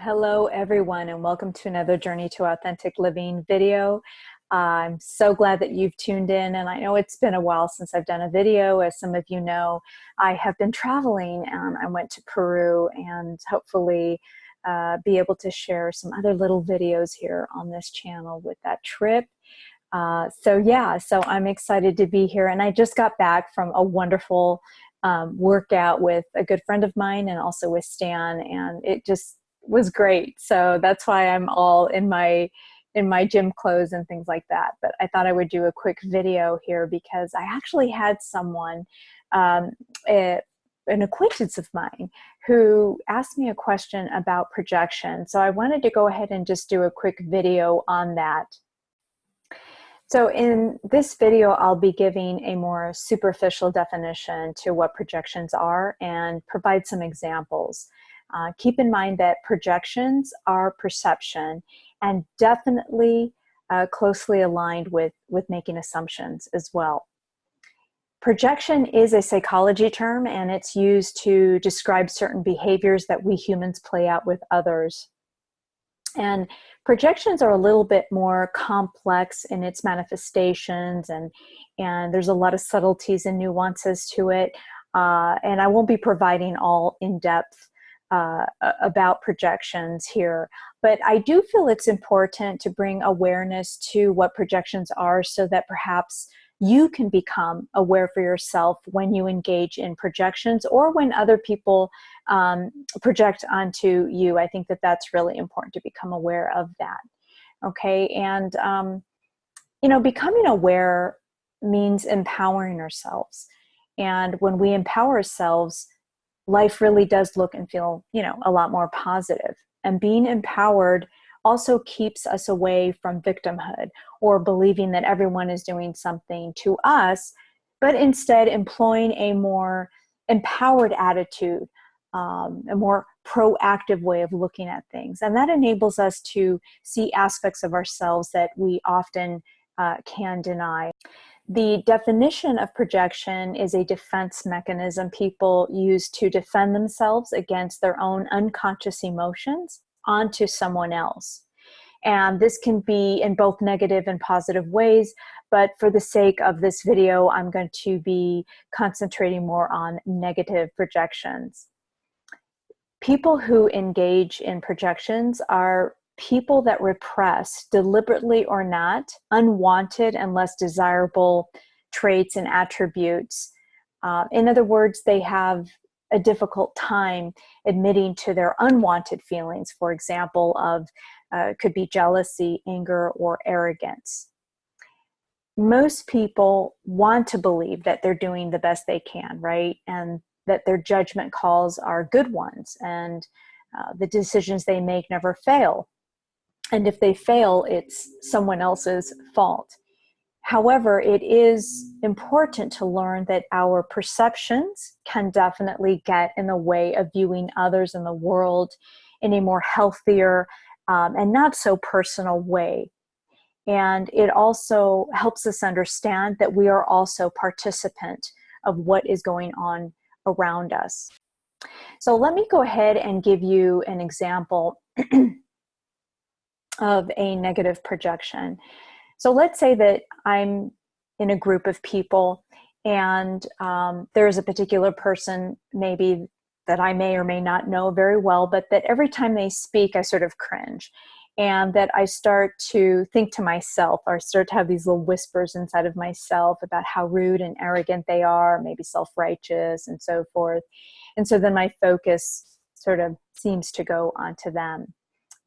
Hello, everyone, and welcome to another Journey to Authentic Living video. I'm so glad that you've tuned in, and I know it's been a while since I've done a video. As some of you know, I have been traveling, and I went to Peru, and hopefully be able to share some other little videos here on this channel with that trip. So I'm excited to be here, and I just got back from a wonderful workout with a good friend of mine and also with Stan, and it just was great. So that's why I'm all in my gym clothes and things like that. But I thought I would do a quick video here because I actually had someone, um, an acquaintance of mine, who asked me a question about projection. So I wanted to go ahead and just do a quick video on that. So in this video, I'll be giving a more superficial definition to what projections are and provide some examples. Keep in mind that projections are perception and definitely closely aligned with making assumptions as well. Projection is a psychology term, and it's used to describe certain behaviors that we humans play out with others. And projections are a little bit more complex in its manifestations, and there's a lot of subtleties and nuances to it. And I won't be providing all in-depth about projections here, but I do feel it's important to bring awareness to what projections are so that perhaps you can become aware for yourself when you engage in projections or when other people project onto you. I think that that's really important to become aware of that. Okay, and becoming aware means empowering ourselves. And when we empower ourselves, life really does look and feel, a lot more positive. And being empowered also keeps us away from victimhood or believing that everyone is doing something to us, but instead employing a more empowered attitude, a more proactive way of looking at things. And that enables us to see aspects of ourselves that we often can deny. The definition of projection is a defense mechanism people use to defend themselves against their own unconscious emotions onto someone else. And this can be in both negative and positive ways, but for the sake of this video, I'm going to be concentrating more on negative projections. People who engage in projections are people that repress, deliberately or not, unwanted and less desirable traits and attributes. In other words, they have a difficult time admitting to their unwanted feelings, for example, of could be jealousy, anger, or arrogance. Most people want to believe that they're doing the best they can, right? And that their judgment calls are good ones, and the decisions they make never fail. And if they fail, it's someone else's fault. However, it is important to learn that our perceptions can definitely get in the way of viewing others in the world in a more healthier and not so personal way. And it also helps us understand that we are also participant of what is going on around us. So let me go ahead and give you an example of a negative projection. So let's say that I'm in a group of people, and there's a particular person maybe that I may or may not know very well, but that every time they speak, I sort of cringe. And that I start to think to myself, or start to have these little whispers inside of myself about how rude and arrogant they are, maybe self-righteous and so forth. And so then my focus sort of seems to go onto them.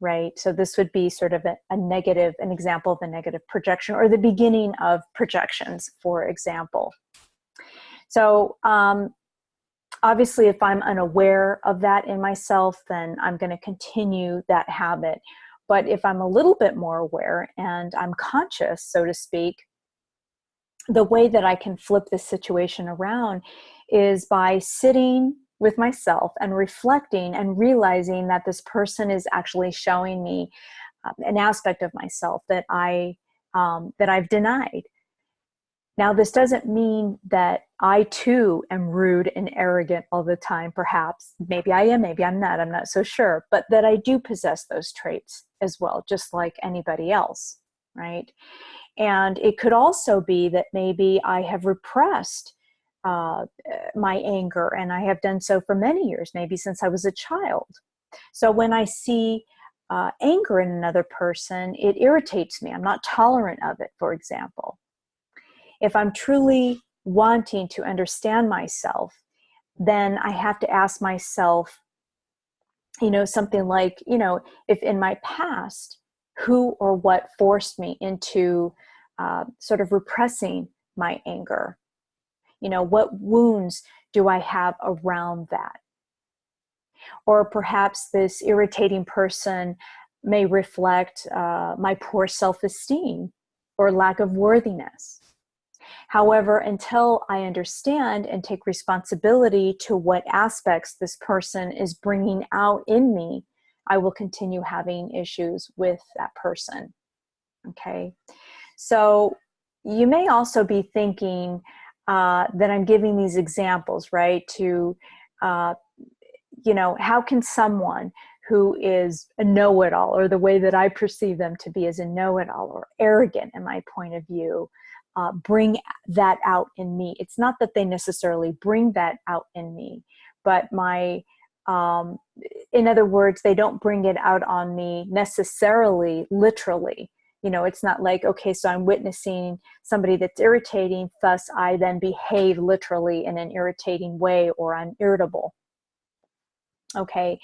Right? So this would be sort of an example of a negative projection, or the beginning of projections, for example. So obviously, if I'm unaware of that in myself, then I'm going to continue that habit. But if I'm a little bit more aware and I'm conscious, so to speak, the way that I can flip this situation around is by sitting with myself and reflecting and realizing that this person is actually showing me an aspect of myself that I've denied. Now, this doesn't mean that I too am rude and arrogant all the time, perhaps. Maybe I am, maybe I'm not so sure, but that I do possess those traits as well, just like anybody else, right? And it could also be that maybe I have repressed my anger, and I have done so for many years, maybe since I was a child. So when I see anger in another person, it irritates me. I'm not tolerant of it, for example. If I'm truly wanting to understand myself, then I have to ask myself, something like, if in my past, who or what forced me into sort of repressing my anger? What wounds do I have around that? Or perhaps this irritating person may reflect my poor self-esteem or lack of worthiness. However, until I understand and take responsibility to what aspects this person is bringing out in me, I will continue having issues with that person. Okay. So you may also be thinking that I'm giving these examples, right? How can someone who is a know-it-all, or the way that I perceive them to be as a know-it-all or arrogant in my point of view, bring that out in me? It's not that they necessarily bring that out in me, but in other words, they don't bring it out on me necessarily, literally. It's not like, okay, so I'm witnessing somebody that's irritating, thus I then behave literally in an irritating way, or I'm irritable. Okay.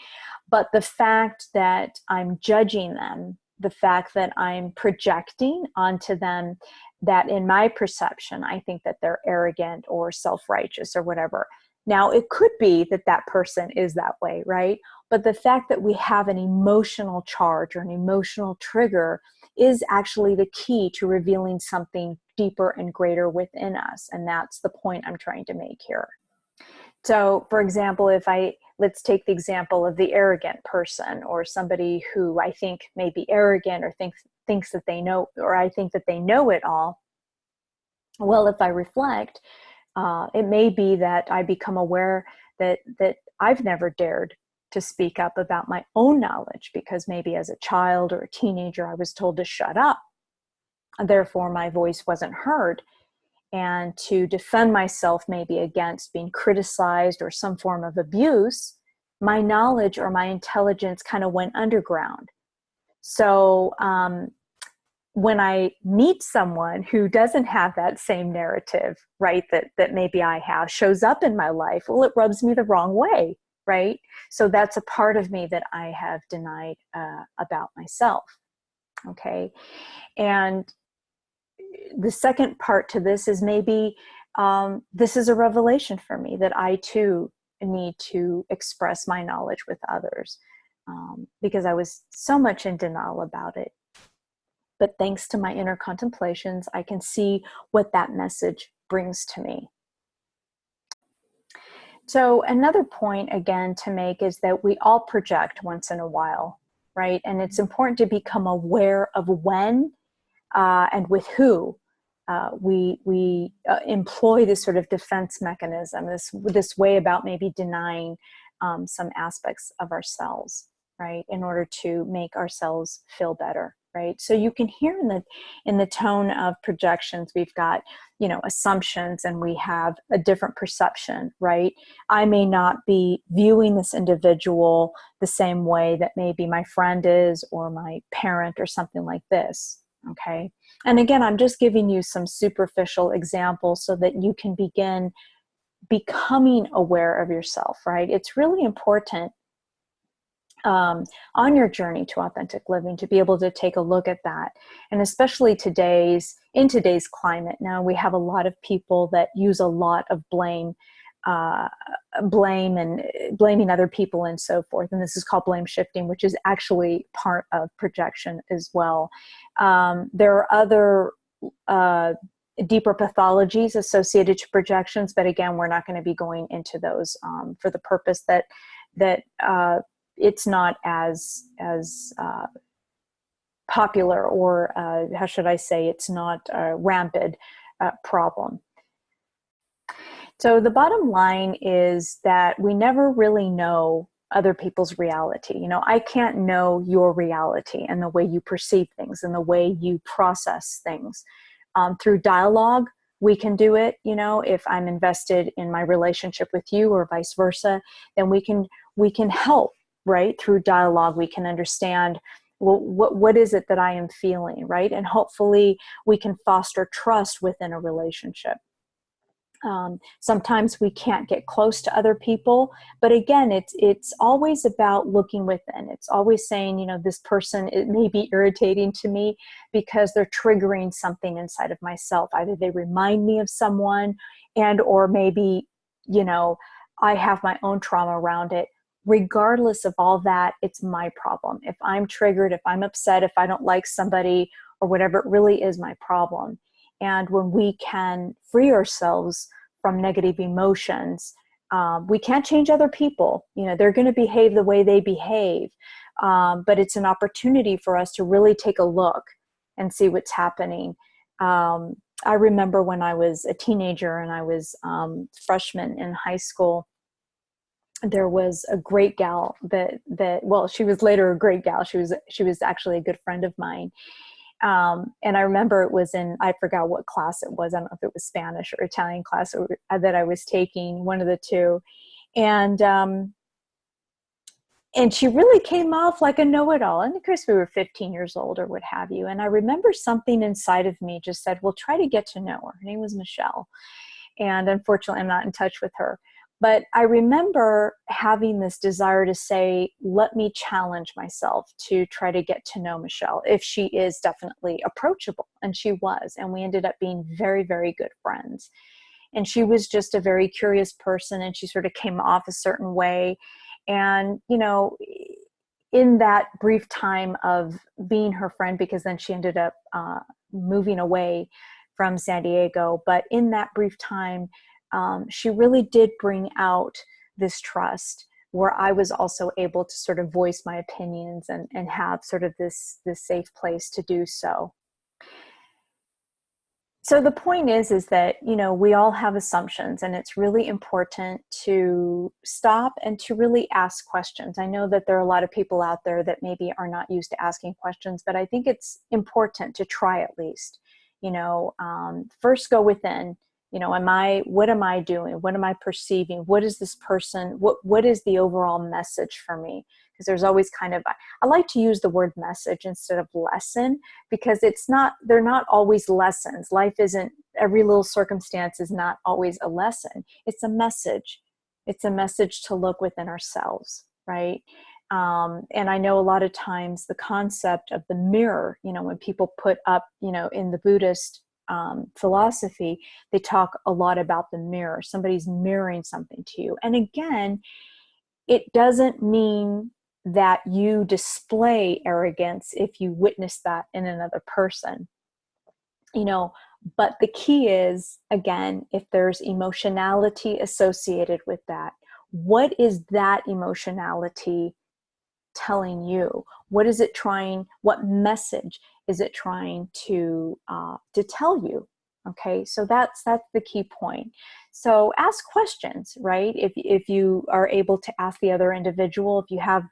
But the fact that I'm judging them, the fact that I'm projecting onto them that in my perception, I think that they're arrogant or self-righteous or whatever. Now, it could be that that person is that way, right? But the fact that we have an emotional charge or an emotional trigger is actually the key to revealing something deeper and greater within us. And that's the point I'm trying to make here. So, for example, let's take the example of the arrogant person, or somebody who I think may be arrogant, or thinks that they know, or I think that they know it all. Well, if I reflect, it may be that I become aware that I've never dared to speak up about my own knowledge, because maybe as a child or a teenager, I was told to shut up. Therefore, my voice wasn't heard. And to defend myself maybe against being criticized or some form of abuse, my knowledge or my intelligence kind of went underground. So when I meet someone who doesn't have that same narrative, right, that maybe I have, shows up in my life, well, it rubs me the wrong way, right? So that's a part of me that I have denied about myself, okay? And the second part to this is maybe this is a revelation for me, that I too need to express my knowledge with others, because I was so much in denial about it. But thanks to my inner contemplations, I can see what that message brings to me. So another point again to make is that we all project once in a while, right? And it's important to become aware of when and with who we employ this sort of defense mechanism, this way about maybe denying some aspects of ourselves, right, in order to make ourselves feel better, right? So you can hear in the tone of projections, we've got, assumptions, and we have a different perception, right? I may not be viewing this individual the same way that maybe my friend is, or my parent, or something like this. Okay. And again, I'm just giving you some superficial examples so that you can begin becoming aware of yourself, right? It's really important on your journey to authentic living to be able to take a look at that. And especially in today's climate, now we have a lot of people that use a lot of blame and blaming other people and so forth. And this is called blame shifting, which is actually part of projection as well. There are other deeper pathologies associated to projections, but again, we're not going to be going into those for the purpose that it's not as popular, or how should I say, it's not a rampant problem. So the bottom line is that we never really know other people's reality. You know, I can't know your reality and the way you perceive things and the way you process things. Through dialogue, we can do it. You know, if I'm invested in my relationship with you or vice versa, then we can help, right? Through dialogue, we can understand, well, what is it that I am feeling, right? And hopefully we can foster trust within a relationship. Sometimes we can't get close to other people, but again, it's always about looking within. It's always saying, you know, this person, it may be irritating to me because they're triggering something inside of myself. Either they remind me of someone, and or maybe, you know, I have my own trauma around it. Regardless of all that, it's my problem. If I'm triggered, if I'm upset, if I don't like somebody or whatever, it really is my problem. And when we can free ourselves from negative emotions, we can't change other people. You know, they're going to behave the way they behave. But it's an opportunity for us to really take a look and see what's happening. I remember when I was a teenager and I was freshman in high school, there was a great gal well, she was later a great gal. She was actually a good friend of mine. And I remember it was I forgot what class it was. I don't know if it was Spanish or Italian class that I was taking, one of the two. And she really came off like a know-it-all. And of course we were 15 years old or what have you. And I remember something inside of me just said, well, try to get to know her. Her name was Michelle. And unfortunately, I'm not in touch with her. But I remember having this desire to say, let me challenge myself to try to get to know Michelle, if she is definitely approachable. And she was. And we ended up being very, very good friends. And she was just a very curious person, and she sort of came off a certain way. And, you know, in that brief time of being her friend, because then she ended up moving away from San Diego, but in that brief time, she really did bring out this trust where I was also able to sort of voice my opinions and have sort of this safe place to do so. So the point is that, you know, we all have assumptions, and it's really important to stop and to really ask questions. I know that there are a lot of people out there that maybe are not used to asking questions, but I think it's important to try at least. You know, first go within. You know, what am I doing? What am I perceiving? What is this person? What is the overall message for me? Because there's always kind of, I like to use the word message instead of lesson, because they're not always lessons. Life isn't, every little circumstance is not always a lesson. It's a message. It's a message to look within ourselves, right? And I know a lot of times the concept of the mirror, you know, when people put up, you know, in the Buddhist philosophy, they talk a lot about the mirror. Somebody's mirroring something to you. And again, it doesn't mean that you display arrogance if you witness that in another person, you know, but the key is, again, if there's emotionality associated with that, what is that emotionality telling you? What is it trying? What message is it trying to tell you? Okay, so that's the key point. So ask questions, right? If you are able to ask the other individual, if you have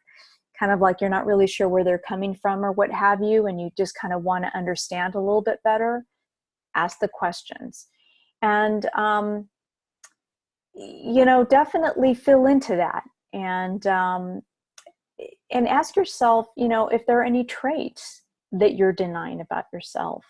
kind of like you're not really sure where they're coming from or what have you, and you just kind of want to understand a little bit better, ask the questions. And you know, definitely fill into that. And ask yourself, you know, if there are any traits that you're denying about yourself.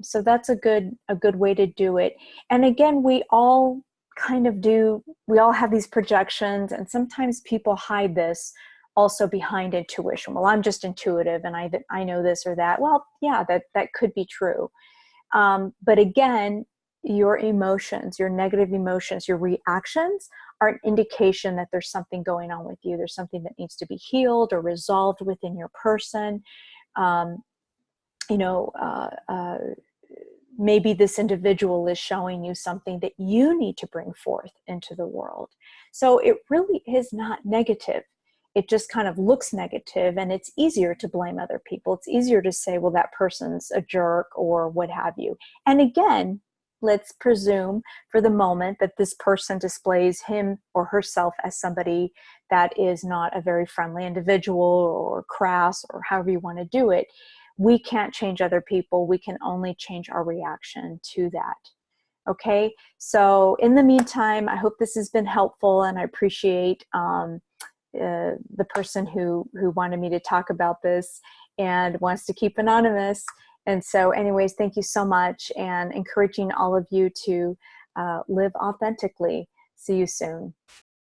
So that's a good way to do it. And again, we all have these projections, and sometimes people hide this also behind intuition. Well, I'm just intuitive and I know this or that. Well, yeah, that could be true. But again, your emotions, your negative emotions, your reactions are an indication that there's something going on with you. There's something that needs to be healed or resolved within your person. You know, maybe this individual is showing you something that you need to bring forth into the world. So it really is not negative. It just kind of looks negative, and it's easier to blame other people. It's easier to say, well, that person's a jerk or what have you. And again, let's presume for the moment that this person displays him or herself as somebody that is not a very friendly individual or crass or however you want to do it. We can't change other people. We can only change our reaction to that. Okay, so in the meantime, I hope this has been helpful, and I appreciate the person who wanted me to talk about this and wants to keep anonymous. And so anyways, thank you so much, and encouraging all of you to live authentically. See you soon.